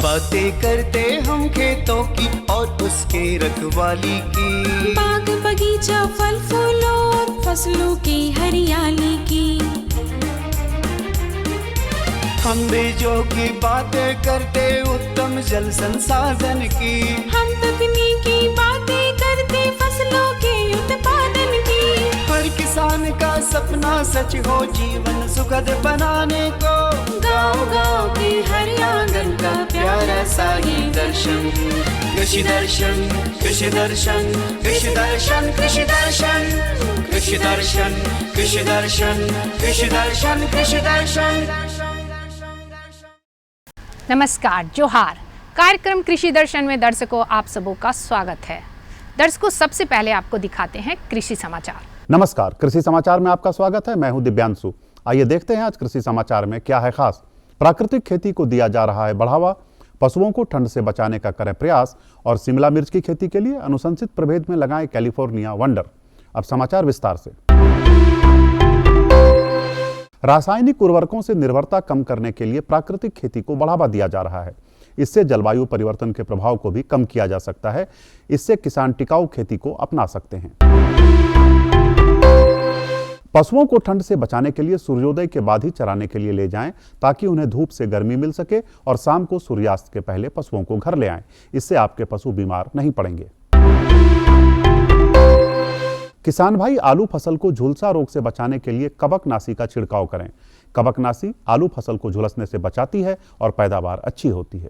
बातें करते हम खेतों की और उसके रखवाली की, बाग बगीचा फल फूलों और फसलों की हरियाली की। हम बीजों की बातें करते उत्तम जल संसाधन की, हम तकनीकी बातें करते फसलों के उत्पादन की। हर किसान का सपना सच हो जीवन सुखद बनाने को, गाँव-गाँव के हर आंगन का प्यारा सा ये दर्शन। कृषि दर्शन, कृषि दर्शन, कृषि दर्शन, कृषि दर्शन, कृषि दर्शन, कृषि दर्शन, कृषि दर्शन, कृषि दर्शन। नमस्कार, जोहार। कार्यक्रम कृषि दर्शन में दर्शकों आप सबों का स्वागत है। दर्शकों, सबसे पहले आपको दिखाते हैं कृषि समाचार। नमस्कार, कृषि समाचार में आपका स्वागत है। मैं हूं दिव्यांशु। आइए देखते हैं आज कृषि समाचार में क्या है खास। प्राकृतिक खेती को दिया जा रहा है बढ़ावा, पशुओं को ठंड से बचाने का करें प्रयास और शिमला मिर्च की खेती के लिए अनुशंसित प्रभेद में लगाएं कैलिफोर्निया वंडर। अब समाचार विस्तार से। रासायनिक उर्वरकों से निर्भरता कम करने के लिए प्राकृतिक खेती को बढ़ावा दिया जा रहा है। इससे जलवायु परिवर्तन के प्रभाव को भी कम किया जा सकता है। इससे किसान टिकाऊ खेती को अपना सकते हैं। पशुओं को ठंड से बचाने के लिए सूर्योदय के बाद ही चराने के लिए ले जाएं, ताकि उन्हें धूप से गर्मी मिल सके और शाम को सूर्यास्त के पहले पशुओं को घर ले आएं। इससे आपके पशु बीमार नहीं पड़ेंगे। किसान भाई आलू फसल को झुलसा रोग से बचाने के लिए कवकनाशी का छिड़काव करें। कवकनाशी आलू फसल को झुलसने से बचाती है और पैदावार अच्छी होती है।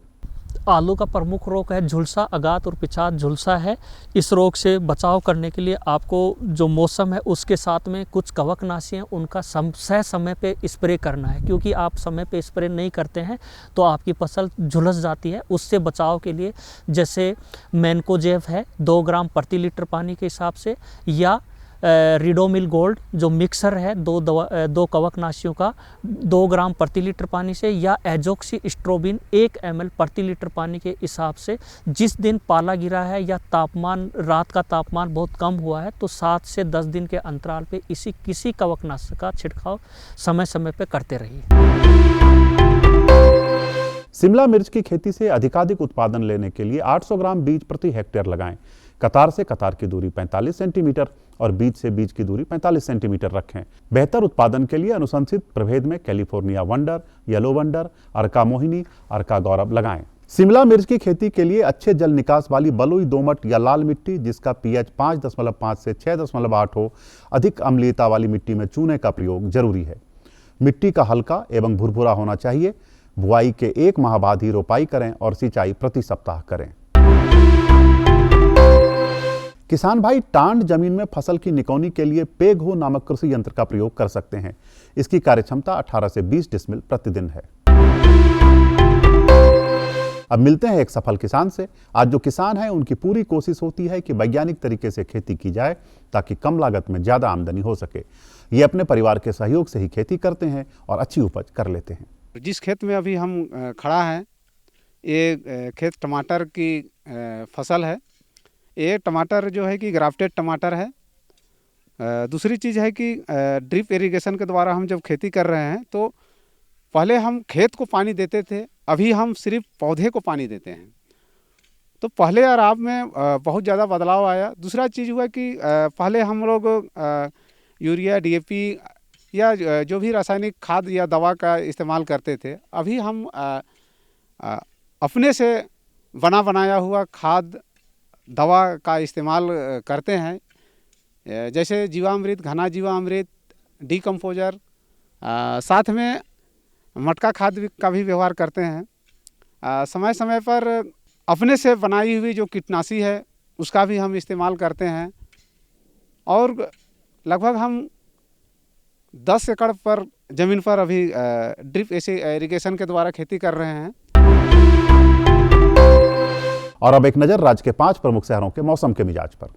आलू का प्रमुख रोग है झुलसा, अगात और पिछात झुलसा है। इस रोग से बचाव करने के लिए आपको जो मौसम है उसके साथ में कुछ कवकनाशी हैं उनका समय पे स्प्रे करना है, क्योंकि आप समय पे स्प्रे नहीं करते हैं तो आपकी फसल झुलस जाती है। उससे बचाव के लिए जैसे मैनकोजेब है 2 ग्राम प्रति लीटर पानी के हिसाब से, या रिडोमिल गोल्ड जो मिक्सर है 2 कवकनाशियों का 2 ग्राम प्रति लीटर पानी से, या एजोक्सी स्ट्रोबिन 1 ml प्रति लीटर पानी के हिसाब से। जिस दिन पाला गिरा है या तापमान रात का तापमान बहुत कम हुआ है तो 7 से 10 दिन के अंतराल पे किसी कवकनाशक का छिड़काव समय समय पे करते रहिए। शिमला मिर्च की खेती से अधिकाधिक उत्पादन लेने के लिए 800 ग्राम बीज प्रति हेक्टेयर लगाएं। कतार से कतार की दूरी 45 सेंटीमीटर और बीज से बीज की दूरी 45 सेंटीमीटर रखें। बेहतर उत्पादन के लिए अनुशंसित प्रभेद में कैलिफोर्निया वंडर, येलो वंडर, अर्का मोहिनी, अर्का गौरव लगाएं। शिमला मिर्च की खेती के लिए अच्छे जल निकास वाली बलुई दोमट या लाल मिट्टी जिसका पीएच 5.5 से 6.8 हो, अधिक अम्लीयता वाली मिट्टी में चूने का प्रयोग जरूरी है। मिट्टी का हल्का एवं भुरभुरा होना चाहिए। बुआई के 1 माह बाद ही रोपाई करें और सिंचाई प्रति सप्ताह करें। किसान भाई टांड जमीन में फसल की निकौनी के लिए पेगहो नामक कृषि यंत्र का प्रयोग कर सकते हैं। इसकी कार्यक्षमता 18 से 20 डिसमिल प्रतिदिन है। अब मिलते हैं एक सफल किसान से। आज जो किसान हैं उनकी पूरी कोशिश होती है कि वैज्ञानिक तरीके से खेती की जाए ताकि कम लागत में ज्यादा आमदनी हो सके। ये अपने परिवार के सहयोग से ही खेती करते हैं और अच्छी उपज कर लेते हैं। जिस खेत में अभी हम खड़ा हैं, ये खेत टमाटर की फसल है। ये टमाटर जो है कि ग्राफ्टेड टमाटर है। दूसरी चीज़ है कि ड्रिप इरिगेशन के द्वारा हम जब खेती कर रहे हैं तो पहले हम खेत को पानी देते थे, अभी हम सिर्फ पौधे को पानी देते हैं। तो पहले और अब में बहुत ज़्यादा बदलाव आया। दूसरा चीज़ हुआ कि पहले हम लोग यूरिया, डीएपी या जो भी रासायनिक खाद या दवा का इस्तेमाल करते थे। अभी हम अपने से बना बनाया हुआ खाद दवा का इस्तेमाल करते हैं, जैसे जीवामृत, घना जीवामृत, डीकम्पोजर, साथ में मटका खाद का भी व्यवहार करते हैं। समय समय पर अपने से बनाई हुई जो कीटनाशी है उसका भी हम इस्तेमाल करते हैं। और लगभग हम 10 एकड़ पर ज़मीन पर अभी ड्रिप इरिगेशन के द्वारा खेती कर रहे हैं। और अब एक नजर राज्य के 5 प्रमुख शहरों के मौसम के मिजाज पर।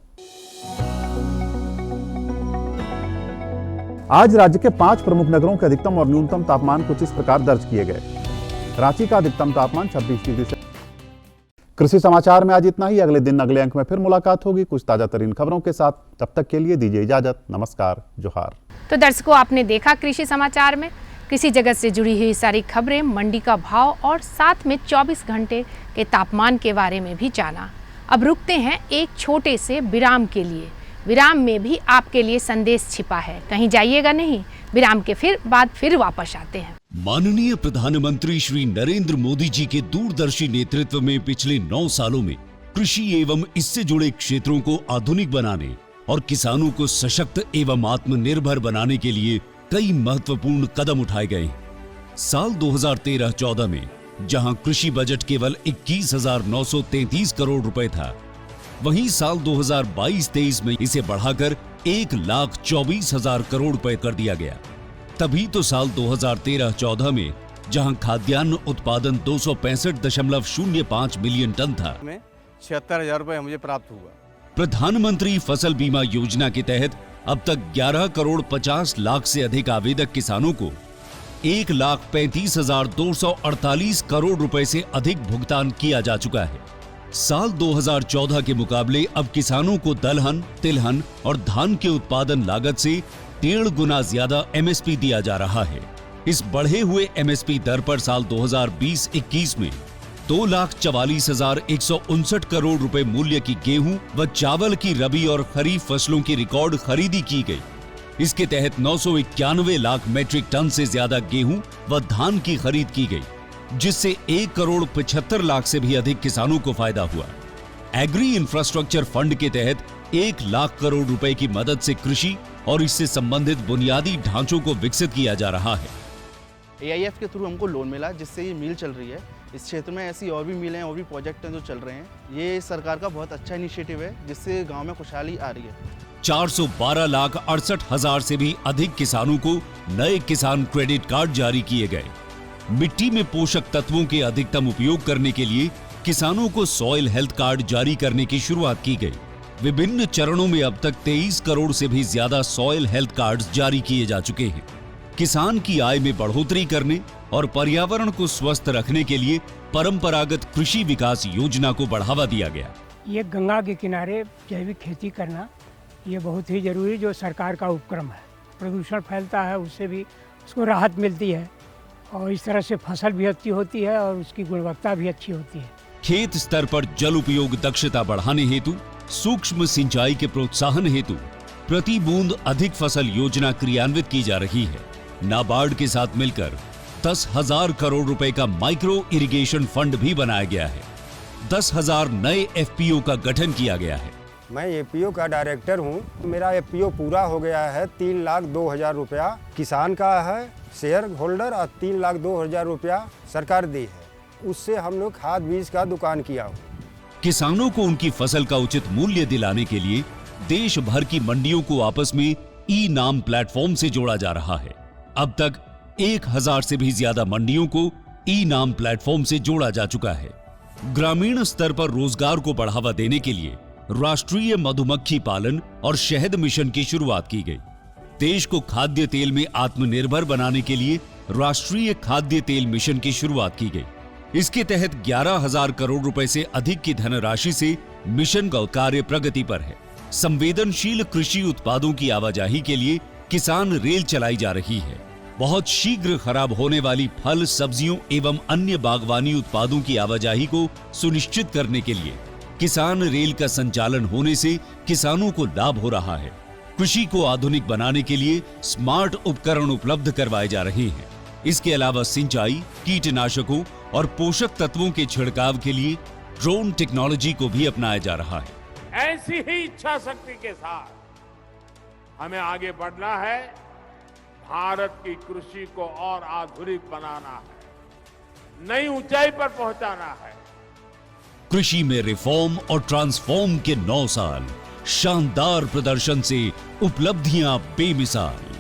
आज राज्य के 5 प्रमुख नगरों के अधिकतम और न्यूनतम तापमान कुछ इस प्रकार दर्ज किए गए। रांची का अधिकतम तापमान 26 डिग्री से, कृषि समाचार में आज इतना ही। अगले दिन अगले अंक में फिर मुलाकात होगी कुछ ताजा तरीन खबरों के साथ। तब तक के लिए दीजिए इजाजत। नमस्कार, जोहार। तो दर्शकों, आपने देखा कृषि समाचार में कृषि जगत से जुड़ी हुई सारी खबरें, मंडी का भाव और साथ में 24 घंटे के तापमान के बारे में भी जाना। अब रुकते हैं एक छोटे से विराम के लिए। विराम में भी आपके लिए संदेश छिपा है, कहीं जाइएगा नहीं। विराम के बाद फिर वापस आते हैं। माननीय प्रधानमंत्री श्री नरेंद्र मोदी जी के दूरदर्शी नेतृत्व में पिछले 9 सालों में कृषि एवं इससे जुड़े क्षेत्रों को आधुनिक बनाने और किसानों को सशक्त एवं आत्मनिर्भर बनाने के लिए कई महत्वपूर्ण कदम उठाए गए। साल 2013-14 में जहां कृषि बजट केवल 21,933 करोड़ रुपए था, वहीं साल 2022-23 में इसे बढ़ाकर 1,24,000 करोड़ रुपए कर दिया गया। तभी तो साल 2013-14 में जहां खाद्यान्न उत्पादन 265.05 मिलियन टन था, 76,000 रुपए मुझे प्राप्त हुआ। प्रधानमंत्री फसल बीमा योजना के तहत अब तक 11 करोड़ 50 लाख से अधिक आवेदक किसानों को 1,35,248 करोड़ रुपए से अधिक भुगतान किया जा चुका है। साल 2014 के मुकाबले अब किसानों को दलहन, तिलहन और धान के उत्पादन लागत से 1.5 गुना ज्यादा एमएसपी दिया जा रहा है। इस बढ़े हुए एमएसपी दर पर साल 2020-21 में 2,44,159 करोड़ रुपए मूल्य की गेहूं व चावल की रबी और खरीफ फसलों की रिकॉर्ड खरीदी की गई। इसके तहत 991 लाख मीट्रिक टन से ज्यादा गेहूं व धान की खरीद की गई, जिससे 1 करोड़ 75 लाख से भी अधिक किसानों को फायदा हुआ। एग्री इंफ्रास्ट्रक्चर फंड के तहत 1 लाख करोड़ रुपए की मदद से कृषि और इससे संबंधित बुनियादी ढांचों को विकसित किया जा रहा है। AIF के थ्रू हमको लोन मिला, जिससे ये मिल चल रही है। इस क्षेत्र में ऐसी और भी मिलें, और भी प्रोजेक्ट हैं जो चल रहे हैं। ये सरकार का बहुत अच्छा इनिशिएटिव है, जिससे गांव में खुशहाली आ रही है। 412,68,000 से भी अधिक किसानों को नए किसान क्रेडिट कार्ड जारी किए गए। मिट्टी में पोषक तत्वों के अधिकतम उपयोग करने के लिए किसानों को सॉइल हेल्थ कार्ड जारी करने की शुरुआत की गई। विभिन्न चरणों में अब तक 23 करोड़ से भी ज्यादा सॉइल हेल्थ कार्ड्स जारी किए जा चुके हैं। किसान की आय में बढ़ोतरी करने और पर्यावरण को स्वस्थ रखने के लिए परंपरागत कृषि विकास योजना को बढ़ावा दिया गया। ये गंगा के किनारे जैविक खेती करना ये बहुत ही जरूरी जो सरकार का उपक्रम है। प्रदूषण फैलता है, उससे भी उसको राहत मिलती है और इस तरह से फसल भी अच्छी होती है और उसकी गुणवत्ता भी अच्छी होती है। खेत स्तर पर जल उपयोग दक्षता बढ़ाने हेतु सूक्ष्म सिंचाई के प्रोत्साहन हेतु प्रति बूंद अधिक फसल योजना क्रियान्वित की जा रही है। नाबार्ड के साथ मिलकर 10,000 करोड़ रुपए का माइक्रो इरिगेशन फंड भी बनाया गया है। 10,000 नए FPO का गठन किया गया है। मैं APO का डायरेक्टर हूं। मेरा FPO पूरा हो गया है। 3,02,000 रुपया किसान का है शेयर होल्डर और 3,02,000 रुपया सरकार दी है। उससे हम लोग खाद बीज का दुकान किया हूँ। किसानों को उनकी फसल का उचित मूल्य दिलाने के लिए देश भर की मंडियों को आपस में ई-नाम प्लेटफॉर्म से जोड़ा जा रहा है। अब तक 1,000 से भी ज्यादा मंडियों को ई-नाम प्लेटफॉर्म से जोड़ा जा चुका है। ग्रामीण स्तर पर रोजगार को बढ़ावा देने के लिए राष्ट्रीय मधुमक्खी पालन और शहद मिशन की शुरुआत की गई। देश को खाद्य तेल में आत्मनिर्भर बनाने के लिए राष्ट्रीय खाद्य तेल मिशन की शुरुआत की गई। इसके तहत 11,000 करोड़ रुपए से अधिक की धनराशि से मिशन का कार्य प्रगति पर है। संवेदनशील कृषि उत्पादों की आवाजाही के लिए किसान रेल चलाई जा रही है। बहुत शीघ्र खराब होने वाली फल, सब्जियों एवं अन्य बागवानी उत्पादों की आवाजाही को सुनिश्चित करने के लिए किसान रेल का संचालन होने से किसानों को लाभ हो रहा है। कृषि को आधुनिक बनाने के लिए स्मार्ट उपकरण उपलब्ध करवाए जा रहे हैं। इसके अलावा सिंचाई, कीटनाशकों और पोषक तत्वों के छिड़काव के लिए ड्रोन टेक्नोलॉजी को भी अपनाया जा रहा है। ऐसी ही इच्छा शक्ति के साथ हमें आगे बढ़ना है। भारत की कृषि को और आधुनिक बनाना है, नई ऊंचाई पर पहुंचाना है। कृषि में रिफॉर्म और ट्रांसफॉर्म के 9 साल, शानदार प्रदर्शन से उपलब्धियां बेमिसाल।